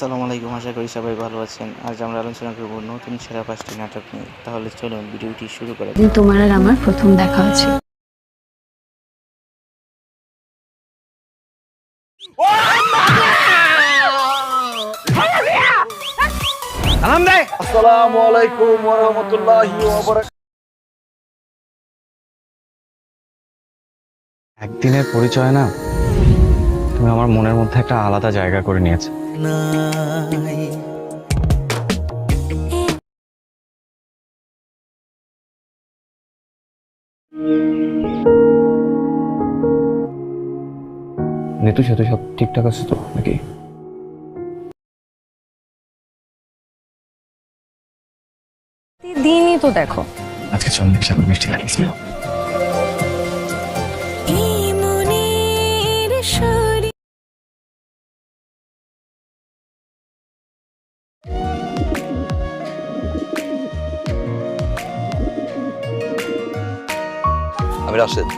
আসসালামু আলাইকুম, আশা করি সবাই ভালো আছেন। আজ আমরা আলোচনা করব নতুন সেরা ৫টি নাটক নিয়ে। তাহলে চলুন ভিডিওটি শুরু করা যাক। তোমার আর আমার প্রথম দেখা আছে। আসসালামু আলাইকুম ওয়া রাহমাতুল্লাহি ওয়া বারাকাতুহু। একদিনের পরিচয় না, তুমি আমার মনের মধ্যে একটা আলাদা জায়গা করে নিয়েছো। নিতু, সাথে সব ঠিকঠাক আছে তো নাকি? দিনই তো দেখো। আজকে চন্দ্রের সাথে মিষ্টি লাগিয়েছিল। আমি রাশেদ।